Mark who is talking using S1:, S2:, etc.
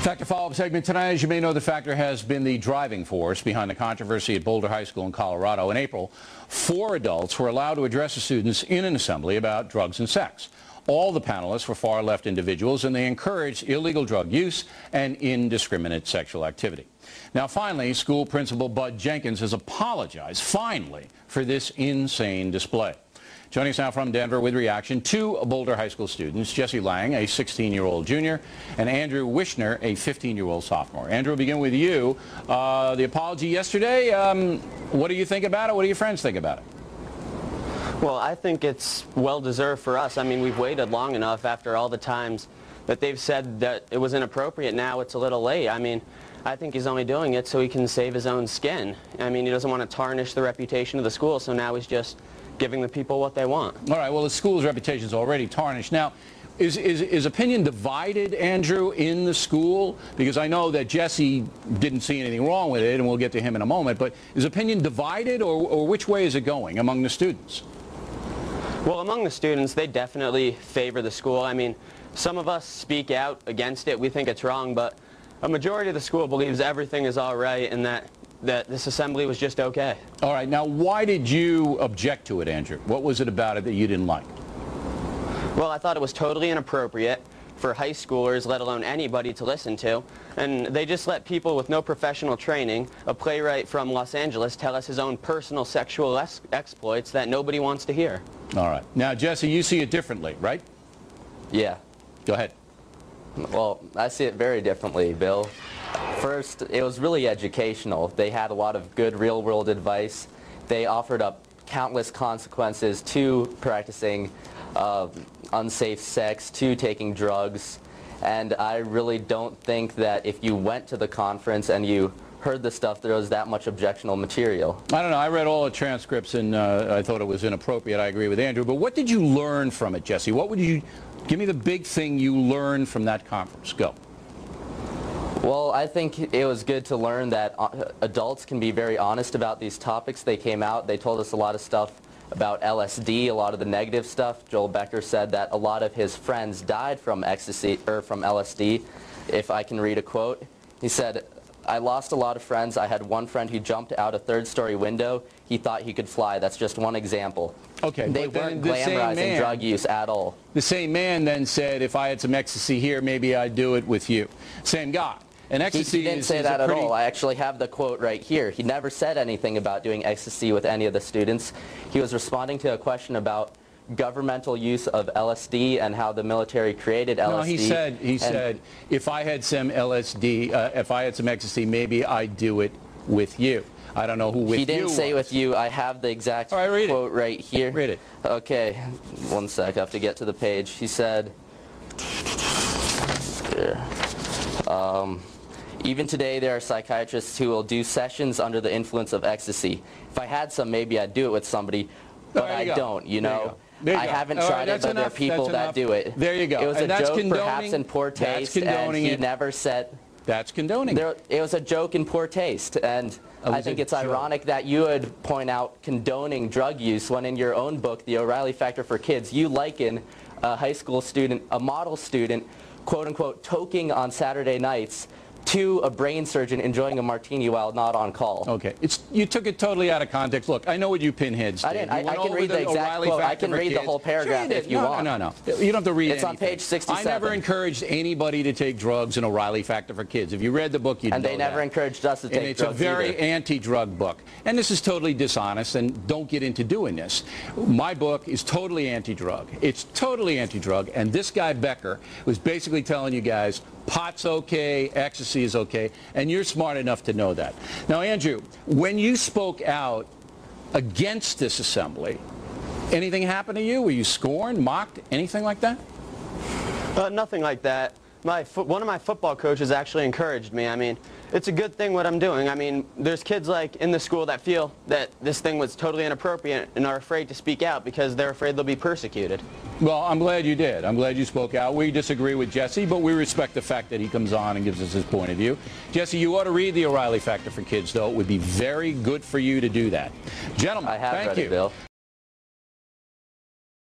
S1: Factor follow-up segment tonight. As you may know, the Factor has been the driving force behind the controversy at Boulder High School in Colorado. In April, 4 adults were allowed to address the students in an assembly about drugs and sex. All the panelists were far-left individuals, and they encouraged illegal drug use and indiscriminate sexual activity. Now, finally, school principal Bud Jenkins has apologized, finally, for this insane display. Joining us now from Denver with reaction, 2 Boulder High School students, Jesse Lang, a 16-year-old junior, and Andrew Wishner, a 15-year-old sophomore. Andrew, we'll begin with you. The apology yesterday, what do you think about it? What do your friends think about it?
S2: Well, I think it's well-deserved for us. I mean, we've waited long enough after all the times that they've said that it was inappropriate. Now it's a little late. I mean, I think he's only doing it so he can save his own skin. I mean, he doesn't want to tarnish the reputation of the school, so now he's just giving the people what they want.
S1: All right, well, the school's reputation is already tarnished. Now, is opinion divided, Andrew, in the school? Because I know that Jesse didn't see anything wrong with it, and we'll get to him in a moment, but is opinion divided, or which way is it going among the students?
S2: Well, among the students, they definitely favor the school. I mean, some of us speak out against it. We think it's wrong, but a majority of the school believes everything is all right and that this assembly was just okay.
S1: All right. Now, why did you object to it, Andrew? What was it about it that you didn't like?
S2: Well, I thought it was totally inappropriate for high schoolers, let alone anybody, to listen to. And they just let people with no professional training, a playwright from Los Angeles, tell us his own personal sexual exploits that nobody wants to hear.
S1: All right. Now, Jesse, you see it differently, right?
S3: Yeah.
S1: Go ahead.
S3: Well, I see it very differently, Bill. First, it was really educational. They had a lot of good real-world advice. They offered up countless consequences to practicing unsafe sex, to taking drugs. And I really don't think that if you went to the conference and you heard the stuff, there was that much objectionable material.
S1: I don't know. I read all the transcripts, and I thought it was inappropriate. I agree with Andrew. But what did you learn from it, Jesse? What would you... Give me the big thing you learned from that conference. Go.
S3: Well, I think it was good to learn that adults can be very honest about these topics. They came out, they told us a lot of stuff about LSD, a lot of the negative stuff. Joel Becker said that a lot of his friends died from ecstasy, or from LSD, if I can read a quote. He said, "I lost a lot of friends. I had one friend who jumped out a third-story window. He thought he could fly." That's just one example.
S1: Okay,
S3: they weren't glamorizing drug use at all.
S1: The same man then said, if I had some ecstasy here, maybe I'd do it with you. Same guy. And ecstasy
S3: he didn't say that at all. I actually have the quote right here. He never said anything about doing ecstasy with any of the students. He was responding to a question about governmental use of LSD and how the military created LSD.
S1: No, he said, if I had some LSD, if I had some ecstasy, maybe I'd do it with you. I don't know who with you
S3: He didn't say with you. I have the exact quote right here.
S1: Read it.
S3: Okay, one sec. I have to get to the page. He said, even today there are psychiatrists who will do sessions under the influence of ecstasy. If I had some, maybe I'd do it with somebody, but I don't, you know. I haven't tried it, but there are people that do it.
S1: There you go.
S3: It was a joke, perhaps in poor taste, and he never said...
S1: That's condoning it.
S3: It was a joke in poor taste, and I think it's ironic that you would point out condoning drug use when in your own book, The O'Reilly Factor for Kids, you liken a high school student, a model student, quote-unquote, toking on Saturday nights to a brain surgeon enjoying a martini while not on call.
S1: Okay. You took it totally out of context. Look, I know what you pinheads did.
S3: I didn't. I can read the exact quote. I can read the whole paragraph if you want.
S1: No. You don't have to read
S3: It's on page 67.
S1: I never encouraged anybody to take drugs in O'Reilly Factor for Kids. If you read the book, you'd know that.
S3: And they never encouraged us to take drugs
S1: either. It's a very anti-drug book. And this is totally dishonest, and don't get into doing this. My book is totally anti-drug. It's totally anti-drug, and this guy Becker was basically telling you guys, pot's okay, ecstasy is okay, and you're smart enough to know that. Now, Andrew, when you spoke out against this assembly, anything happened to you? Were you scorned, mocked, anything like that?
S2: Nothing like that. One of my football coaches actually encouraged me. I mean, it's a good thing what I'm doing. I mean, there's kids like in the school that feel that this thing was totally inappropriate and are afraid to speak out because they're afraid they'll be persecuted.
S1: Well, I'm glad you did. I'm glad you spoke out. We disagree with Jesse, but we respect the fact that he comes on and gives us his point of view. Jesse, you ought to read The O'Reilly Factor for Kids, though. It would be very good for you to do that. Gentlemen,
S3: I have
S1: thank
S3: read
S1: you.
S3: It, Bill.